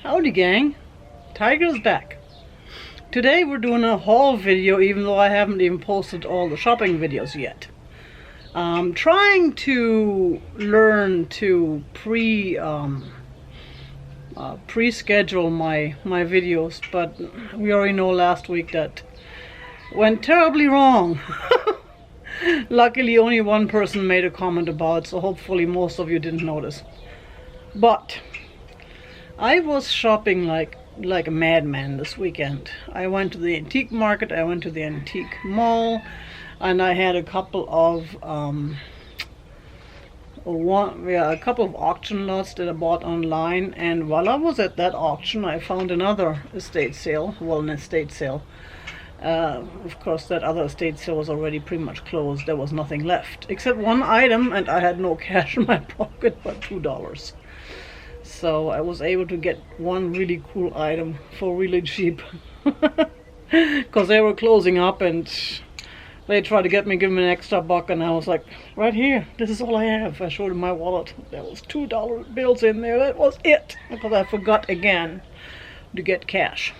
Howdy gang, Tiger's back. Today we're doing a haul video even though I haven't even posted all the shopping videos yet. I'm trying to learn to pre-schedule my videos, but we already know last week that went terribly wrong. Luckily only one person made a comment about it, so hopefully most of you didn't notice. But I was shopping like a madman this weekend. I went to the antique market, I went to the antique mall, and I had a couple of auction lots that I bought online. And while I was at that auction, I found another estate sale. Well, an estate sale. Of course, that other estate sale was already pretty much closed. There was nothing left except one item, and I had no cash in my pocket but $2. So I was able to get one really cool item for really cheap because they were closing up and they tried to give me an extra buck, and I was like, right here, this is all I have. I showed them my wallet. There was $2 bills in there. That was it, because I forgot again to get cash.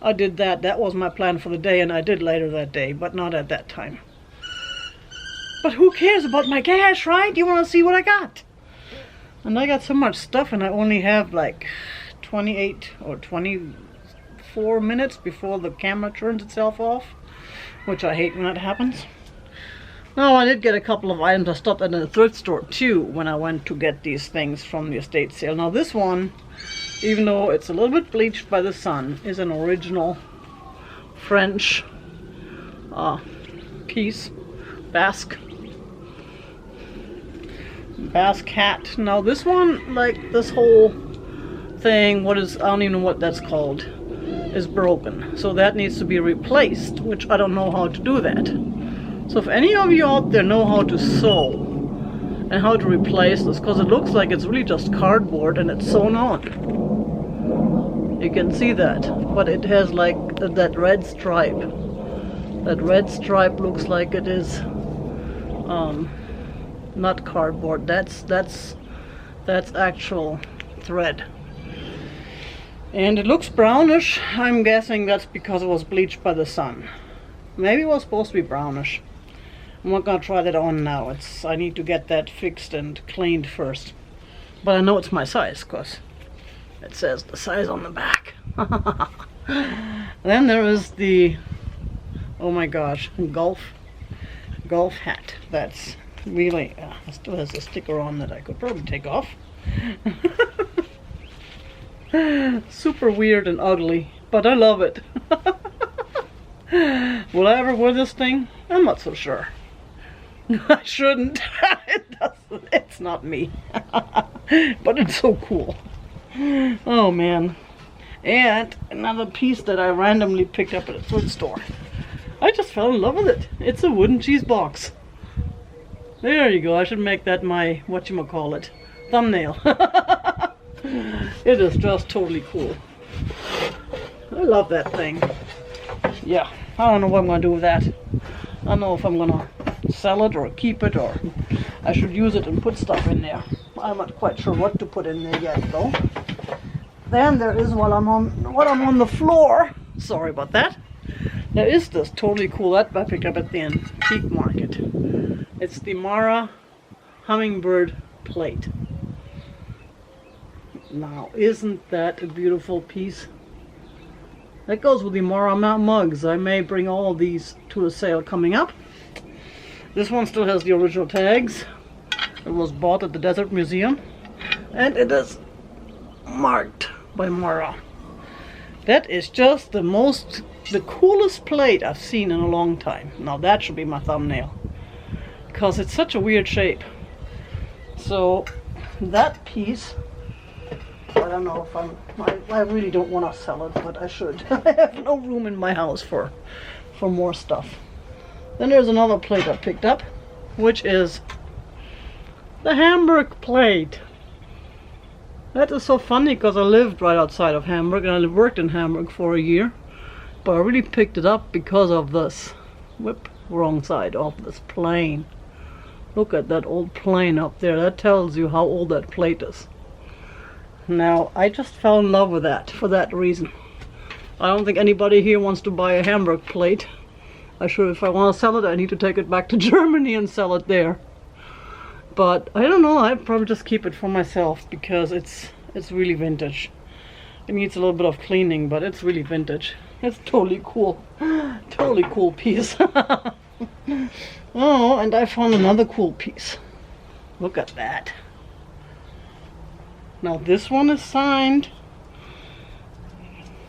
I did that. That was my plan for the day, and I did later that day, but not at that time. But who cares about my cash, right? You want to see what I got? And I got so much stuff, and I only have like 28 or 24 minutes before the camera turns itself off, which I hate when that happens. Now, I did get a couple of items. I stopped at a thrift store too when I went to get these things from the estate sale. Now this one, even though it's a little bit bleached by the sun, is an original French piece, Basque hat. Now this one, like this whole thing, I don't even know what that's called, is broken. So that needs to be replaced, which I don't know how to do that. So if any of you out there know how to sew and how to replace this, because it looks like it's really just cardboard and it's sewn on. You can see that, but it has like that red stripe. That red stripe looks like it is not cardboard. That's actual thread, and it looks brownish. I'm guessing that's because it was bleached by the sun. Maybe it was supposed to be brownish. I'm not gonna try that on now. I need to get that fixed and cleaned first. But I know it's my size because it says the size on the back. Then there is the, oh my gosh, golf hat. That's really, it still has a sticker on that I could probably take off. Super weird and ugly, but I love it. Will I ever wear this thing? I'm not so sure. I shouldn't. It's not me. But it's so cool. Oh man. And another piece that I randomly picked up at a thrift store. I just fell in love with it. It's a wooden cheese box. There you go. I should make that my, whatchamacallit, thumbnail. It is just totally cool. I love that thing. Yeah, I don't know what I'm going to do with that. I don't know if I'm going to sell it or keep it, or I should use it and put stuff in there. I'm not quite sure what to put in there yet though. Then there is, while I'm on the floor, sorry about that, there is this totally cool that I picked up at the antique market. It's the Mara Hummingbird Plate. Now, isn't that a beautiful piece? That goes with the Mara mugs. I may bring all of these to a sale coming up. This one still has the original tags. It was bought at the Desert Museum, and it is marked by Mara. That is just the coolest plate I've seen in a long time. Now that should be my thumbnail, because it's such a weird shape. So that piece, I don't know if I really don't want to sell it, but I should. I have no room in my house for more stuff. Then there's another plate I picked up, which is the Hamburg Plate. That is so funny because I lived right outside of Hamburg and I worked in Hamburg for a year. But I really picked it up because of this, wrong side of this plane. Look at that old plane up there. That tells you how old that plate is. Now, I just fell in love with that for that reason. I don't think anybody here wants to buy a Hamburg Plate. If I want to sell it, I need to take it back to Germany and sell it there. But I don't know, I'd probably just keep it for myself because it's really vintage. It needs a little bit of cleaning, but it's really vintage. It's totally cool. Totally cool piece. Oh, and I found another cool piece. Look at that. Now this one is signed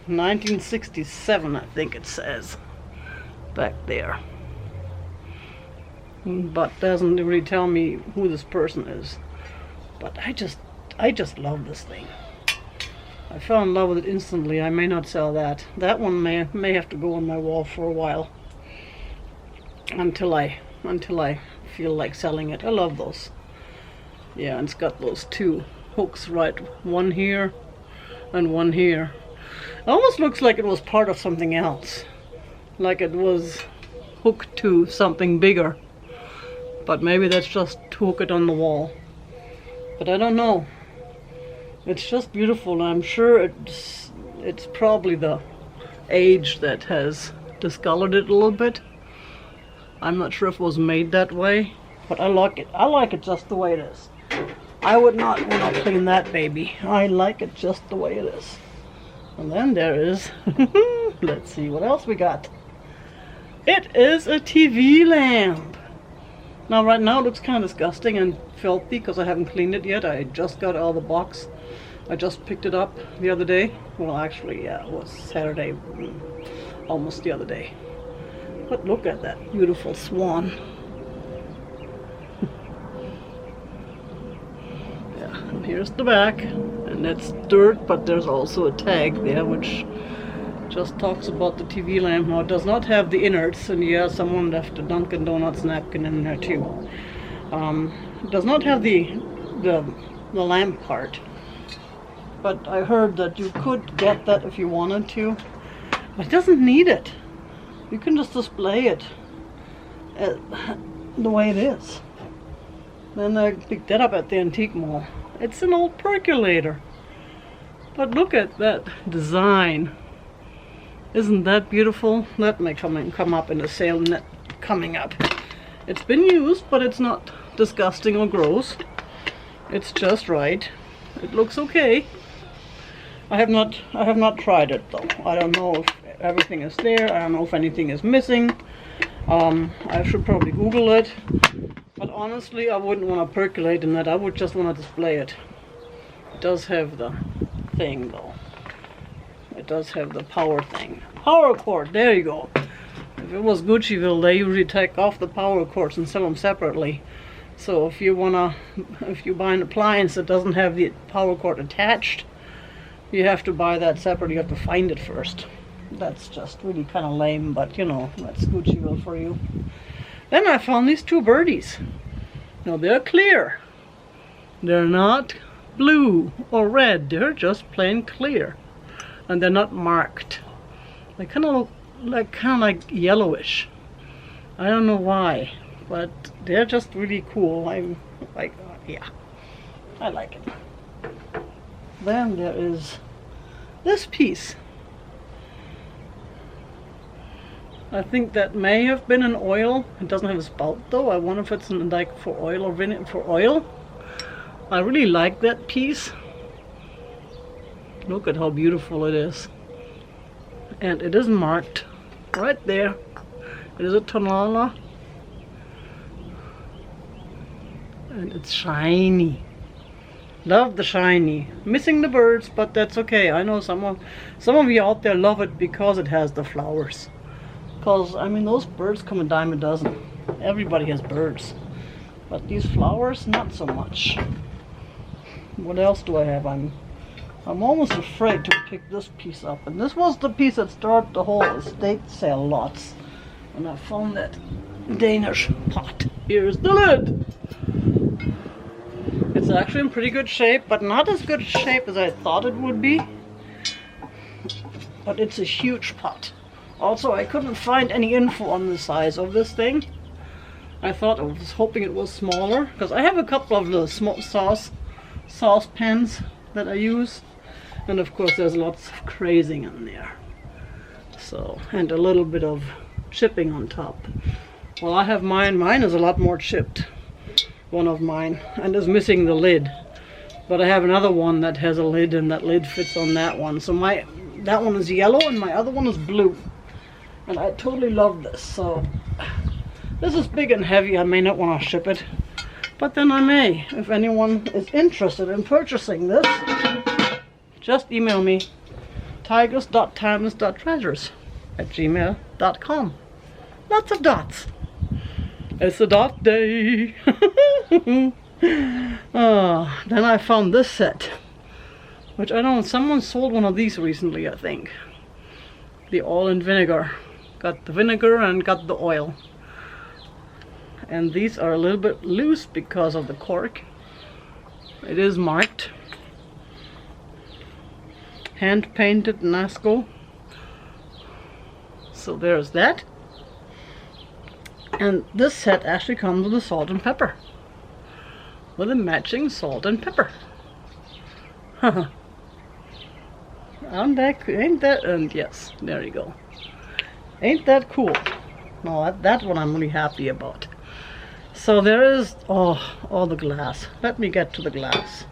1967, I think it says back there, but doesn't really tell me who this person is. But I just love this thing. I fell in love with it instantly. I may not sell that. That one may have to go on my wall for a while until I feel like selling it. I love those. Yeah, and it's got those two hooks, right? One here and one here. It almost looks like it was part of something else, like it was hooked to something bigger, but maybe that's just to hook it on the wall. But I don't know. It's just beautiful, and I'm sure it's probably the age that has discolored it a little bit. I'm not sure if it was made that way, but I like it. I like it just the way it is. I would not want to clean that baby. I like it just the way it is. And then there is, let's see what else we got. It is a TV lamp. Now right now it looks kind of disgusting and filthy because I haven't cleaned it yet. I just got out of the box. I just picked it up the other day. Well, actually, yeah, it was Saturday, almost the other day. But look at that beautiful swan. And here's the back, and it's dirt, but there's also a tag there which just talks about the TV lamp. Now it does not have the innards, and yeah, someone left a Dunkin' Donuts napkin in there too. It does not have the lamp part, but I heard that you could get that if you wanted to, but it doesn't need it. You can just display it the way it is. Then I picked that up at the antique mall. It's an old percolator. But look at that design. Isn't that beautiful? That may come up in a sale net coming up. It's been used, but it's not disgusting or gross. It's just right. It looks okay. I have not tried it though. I don't know if everything is there. I don't know if anything is missing. I should probably Google it. But honestly, I wouldn't want to percolate in that. I would just want to display it. It does have the thing though. It does have the power thing. Power cord, there you go. If it was Guccieville, they usually take off the power cords and sell them separately. So if you buy an appliance that doesn't have the power cord attached, you have to buy that separately. You have to find it first. That's just really kind of lame, but you know, that's Guccieville for you. Then I found these two birdies. Now they're clear. They're not blue or red. They're just plain clear, and they're not marked. They kind of look like yellowish. I don't know why, but they're just really cool. I'm like, yeah, I like it. Then there is this piece. I think that may have been an oil. It doesn't have a spout though. I wonder if it's like for oil or vinegar for oil. I really like that piece. Look at how beautiful it is. And it is marked right there. It is a tonala. And it's shiny. Love the shiny. Missing the birds, but that's okay. I know some of you out there love it because it has the flowers. Because, I mean, those birds come a dime a dozen. Everybody has birds. But these flowers, not so much. What else do I have? I'm almost afraid to pick this piece up. And this was the piece that started the whole estate sale lots. And I found that Danish pot. Here's the lid. It's actually in pretty good shape, but not as good shape as I thought it would be. But it's a huge pot. Also, I couldn't find any info on the size of this thing. I was hoping it was smaller, because I have a couple of the small saucepans that I use. And of course there's lots of crazing in there. So, and a little bit of chipping on top. Well, I have mine. Mine is a lot more chipped. One of mine. And is missing the lid. But I have another one that has a lid, and that lid fits on that one. So that one is yellow and my other one is blue. And I totally love this. So this is big and heavy. I may not want to ship it. But then I may. If anyone is interested in purchasing this, just email me. tigers.timeless.treasures@gmail.com. Lots of dots. It's a dot day. Then I found this set, which I don't know, someone sold one of these recently, I think. The oil and vinegar. Got the vinegar and got the oil. And these are a little bit loose because of the cork. It is marked. Hand painted Nasco. So there's that. And this set actually comes with a salt and pepper. With a matching salt and pepper. Ain't that, and yes, there you go. Ain't that cool? No, that's what I'm really happy about. So there is, all the glass. Let me get to the glass.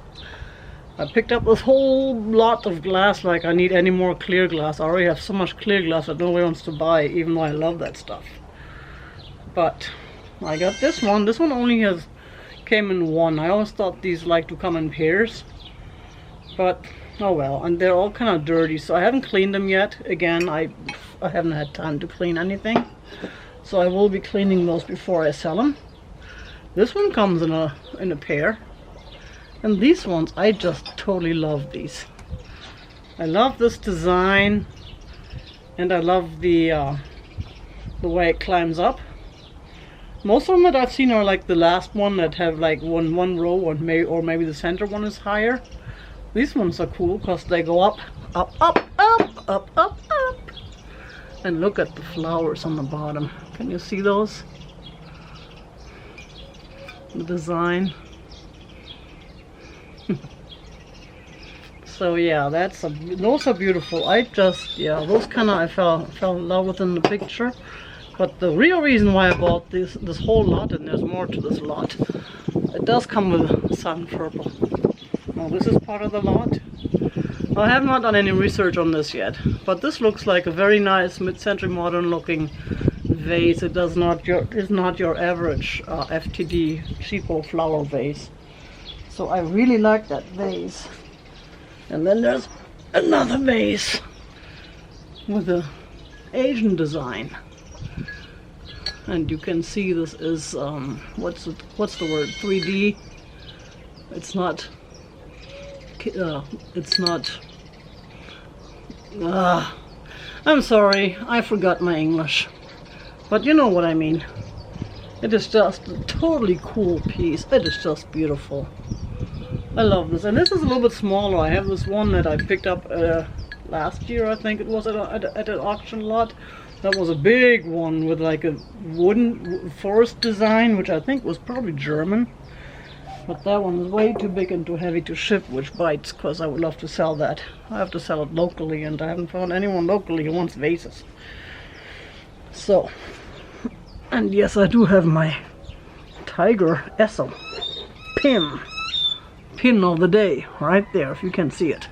I picked up this whole lot of glass, like I need any more clear glass. I already have so much clear glass that nobody wants to buy, even though I love that stuff. But I got this one. This one only came in one. I always thought these like to come in pairs. But, oh well. And they're all kind of dirty, so I haven't cleaned them yet. Again, I haven't had time to clean anything. So I will be cleaning those before I sell them. This one comes in a pair. And these ones, I just totally love these. I love this design. And I love the way it climbs up. Most of them that I've seen are like the last one that have like one row, or maybe the center one is higher. These ones are cool because they go up, up, up, up, up, up, up. And look at the flowers on the bottom. Can you see those? The design. So yeah, those are beautiful. I fell in love with in the picture. But the real reason why I bought this whole lot, and there's more to this lot, it does come with sun purple. Now this is part of the lot. I have not done any research on this yet, but this looks like a very nice mid-century modern looking vase. It is not your average FTD cheapo flower vase. So I really like that vase. And then there's another vase with a Asian design. And you can see this is what's the word? 3D. It's not. I'm sorry, I forgot my English. But you know what I mean. It is just a totally cool piece. It is just beautiful. I love this. And this is a little bit smaller. I have this one that I picked up last year, I think it was at an auction lot. That was a big one with like a wooden forest design, which I think was probably German. But that one is way too big and too heavy to ship, which bites, because I would love to sell that. I have to sell it locally, and I haven't found anyone locally who wants vases. So, and yes, I do have my Tiger Esso pin of the day right there, if you can see it.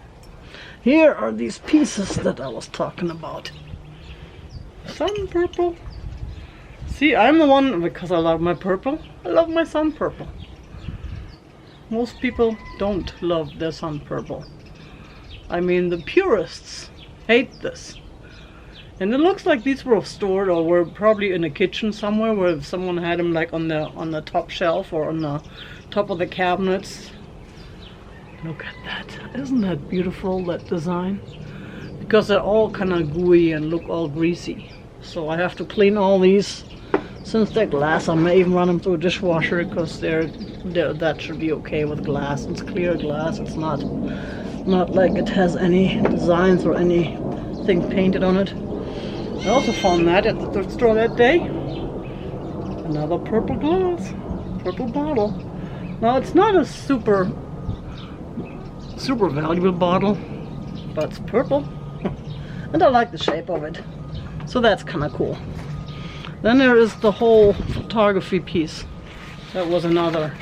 Here are these pieces that I was talking about. Sun purple. See, I'm the one, because I love my purple, I love my sun purple. Most people don't love their sun purple. I mean, the purists hate this. And it looks like these were stored, or were probably in a kitchen somewhere, where someone had them like on the top shelf or on the top of the cabinets. Look at that. Isn't that beautiful, that design? Because they're all kind of gooey and look all greasy. So I have to clean all these. Since they're glass, I may even run them through a dishwasher, because that should be okay with glass. It's clear glass. It's not like it has any designs or anything painted on it. I also found that at the thrift store that day. Another purple glass, purple bottle. Now it's not a super super valuable bottle, but it's purple. And I like the shape of it. So that's kind of cool. Then there is the whole photography piece. That was another.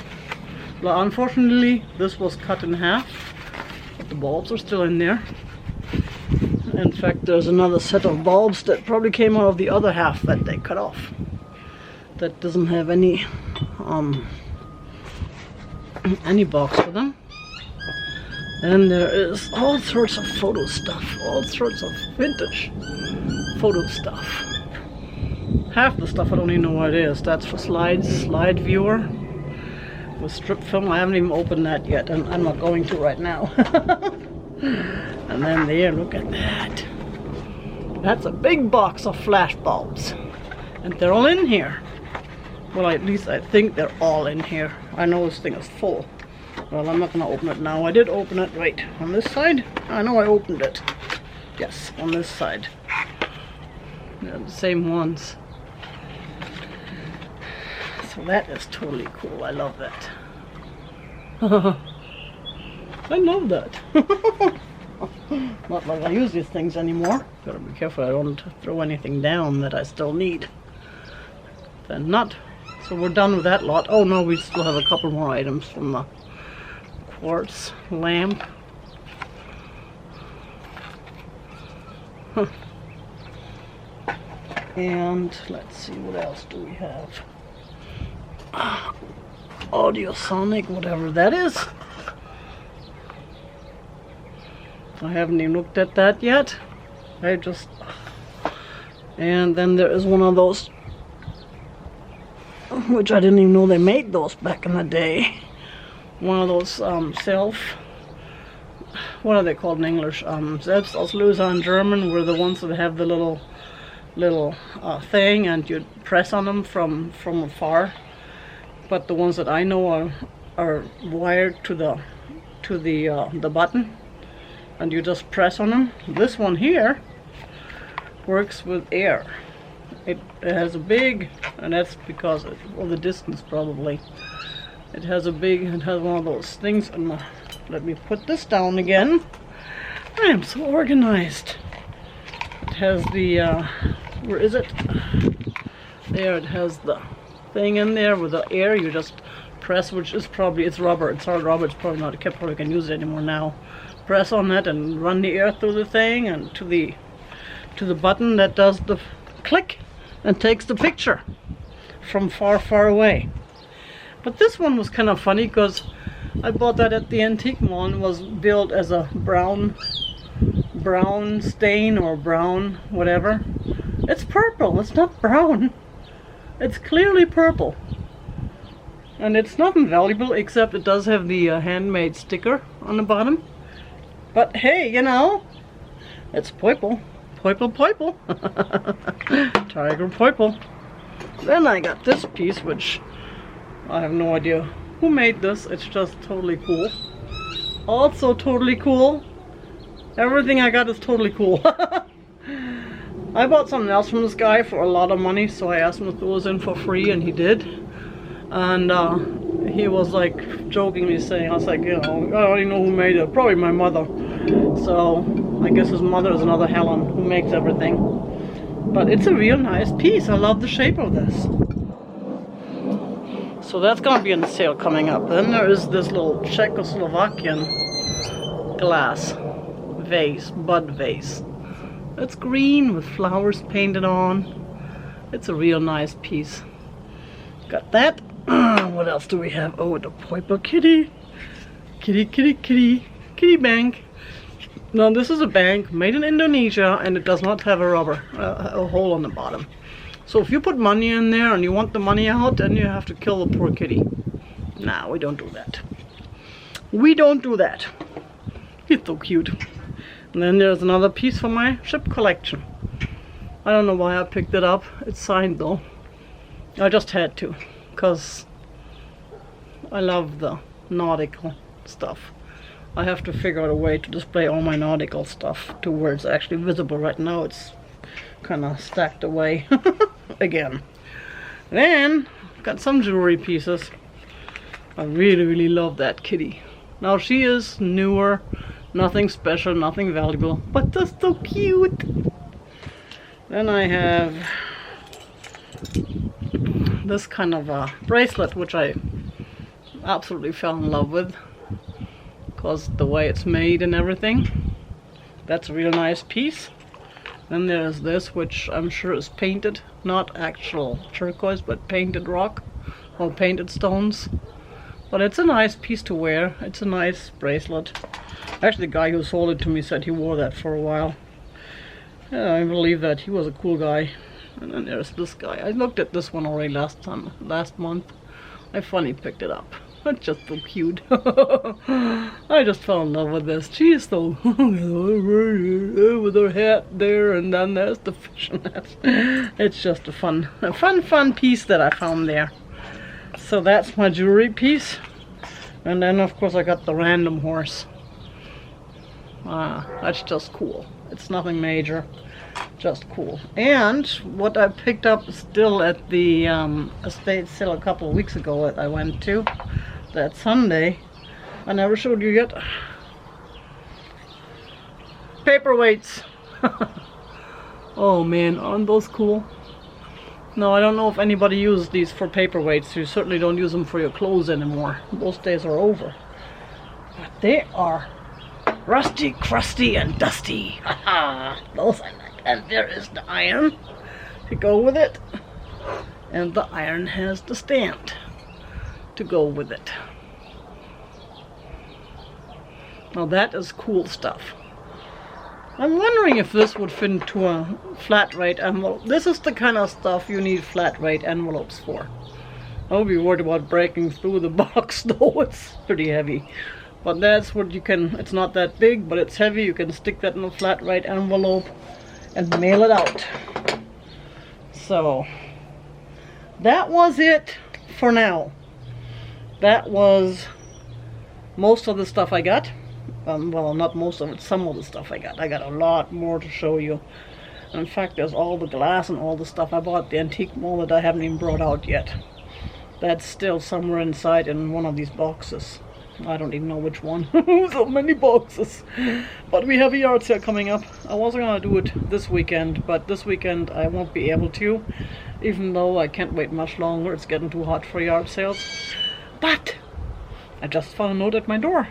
Well, unfortunately, this was cut in half, but the bulbs are still in there. In fact, there's another set of bulbs that probably came out of the other half that they cut off. That doesn't have any box for them. And there is all sorts of photo stuff, all sorts of vintage photo stuff. Half the stuff I don't even know what it is. That's for slides, slide viewer with strip film. I haven't even opened that yet, and I'm not going to right now. And then there, look at that. That's a big box of flash bulbs, and they're all in here. Well, at least I think they're all in here. I know this thing is full. Well, I'm not going to open it now. I did open it, right, on this side. I know I opened it. Yes, on this side. They're the same ones. So that is totally cool. I love that. I love that. Not like I use these things anymore. Gotta be careful I don't throw anything down that I still need. Then not. So we're done with that lot. Oh no, we still have a couple more items from the quartz lamp. And let's see, what else do we have? Audiosonic, whatever that is. I haven't even looked at that yet. And then there is one of those, which I didn't even know they made those back in the day. One of those what are they called in English? Selbstauslöser in German, were the ones that have the little thing and you press on them from afar. But the ones that I know are wired to the button, and you just press on them. This one here works with air. It has a big, and that's because of the distance probably. It has one of those things. And let me put this down again. I am so organized. It has the where is it? There, it has the thing in there with the air. You just press, which is probably, it's rubber. It's hard rubber. It's probably not. I probably can use it anymore now. Press on that and run the air through the thing and to the button that does the click and takes the picture from far away. But this one was kind of funny because I bought that at the antique mall and was billed as a brown stain or brown whatever. It's purple. It's not brown. It's clearly purple. And it's nothing valuable except it does have the handmade sticker on the bottom. But hey, you know, it's purple. Purple. Tiger purple. Then I got this piece, which I have no idea who made this. It's just totally cool. Also totally cool. Everything I got is totally cool. I bought something else from this guy for a lot of money, so I asked him to throw this in for free, and he did. And he was like jokingly saying, I was like, you know, I don't even know who made it. Probably my mother. So I guess his mother is another Helen who makes everything. But it's a real nice piece. I love the shape of this. So that's gonna be on sale coming up. Then there is this little Czechoslovakian glass vase, bud vase. It's green with flowers painted on. It's a real nice piece. Got that. What else do we have? Oh, the purple kitty. Kitty bank. Now this is a bank made in Indonesia, and it does not have a hole on the bottom. So if you put money in there and you want the money out, then you have to kill the poor kitty. Nah, we don't do that. We don't do that. He's so cute. And then there's another piece for my ship collection. I don't know why I picked it up. It's signed though. I just had to, because I love the nautical stuff. I have to figure out a way to display all my nautical stuff to where it's actually visible. Right now it's kind of stacked away again. Then got some jewelry pieces. I really love that kitty. Now she is newer, nothing special, nothing valuable, but just so cute. Then I have this kind of a bracelet, which I absolutely fell in love with because the way it's made and everything. That's a real nice piece. Then there's this, which I'm sure is painted, not actual turquoise, but painted rock or painted stones. But it's a nice piece to wear. It's a nice bracelet. Actually, the guy who sold it to me said he wore that for a while. Yeah, I believe that. He was a cool guy. And then there's this guy. I looked at this one already last month. I finally picked it up. It's just so cute. I just fell in love with this. She is so with her hat there, and then there's the fishing net. It's just a fun piece that I found there. So that's my jewelry piece. And then of course I got the random horse. That's just cool. It's nothing major, just cool. And what I picked up still at the estate sale a couple of weeks ago that I went to that Sunday, I never showed you yet. Paperweights. Oh man, aren't those cool? No, I don't know if anybody uses these for paperweights. You certainly don't use them for your clothes anymore. Those days are over. But they are rusty, crusty, and dusty. Haha, those I like. And there is the iron to go with it. And the iron has the stand to go with it. Now that is cool stuff. I'm wondering if this would fit into a flat rate envelope. This is the kind of stuff you need flat rate envelopes for. I would be worried about breaking through the box though. It's pretty heavy. But that's what you can, it's not that big, but it's heavy. You can stick that in a flat rate envelope and mail it out. So that was it for now. That was most of the stuff I got. Well, not most of it, some of the stuff I got. I got a lot more to show you. In fact, there's all the glass and all the stuff I bought at the antique mall that I haven't even brought out yet. That's still somewhere inside in one of these boxes. I don't even know which one. So many boxes. But we have a yard sale coming up. I wasn't gonna do it this weekend, but this weekend I won't be able to, even though I can't wait much longer. It's getting too hot for yard sales. But I just found a note at my door.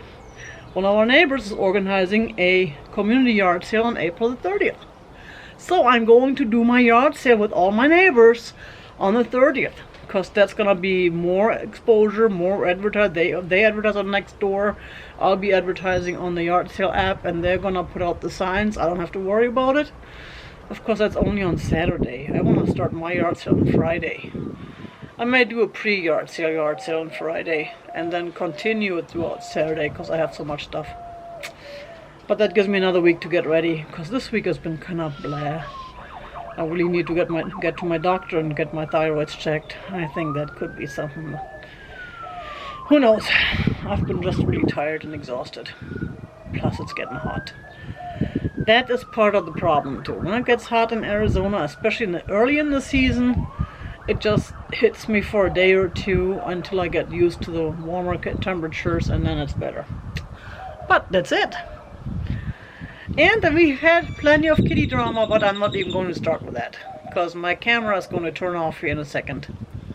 One of our neighbors is organizing a community yard sale on April the 30th. So I'm going to do my yard sale with all my neighbors on the 30th. Because that's going to be more exposure, more advertise. They advertise on next door. I'll be advertising on the yard sale app, and they're going to put out the signs. I don't have to worry about it. Of course, that's only on Saturday. I want to start my yard sale on Friday. I may do a pre-yard sale on Friday and then continue it throughout Saturday because I have so much stuff. But that gives me another week to get ready because this week has been kind of blah. I really need to get to my doctor and get my thyroids checked. I think that could be something. Who knows? I've been just really tired and exhausted. Plus it's getting hot. That is part of the problem too. When it gets hot in Arizona, especially early in the season, it just hits me for a day or two until I get used to the warmer temperatures, and then it's better. But that's it. And we've had plenty of kitty drama, but I'm not even going to start with that because my camera is going to turn off here in a second.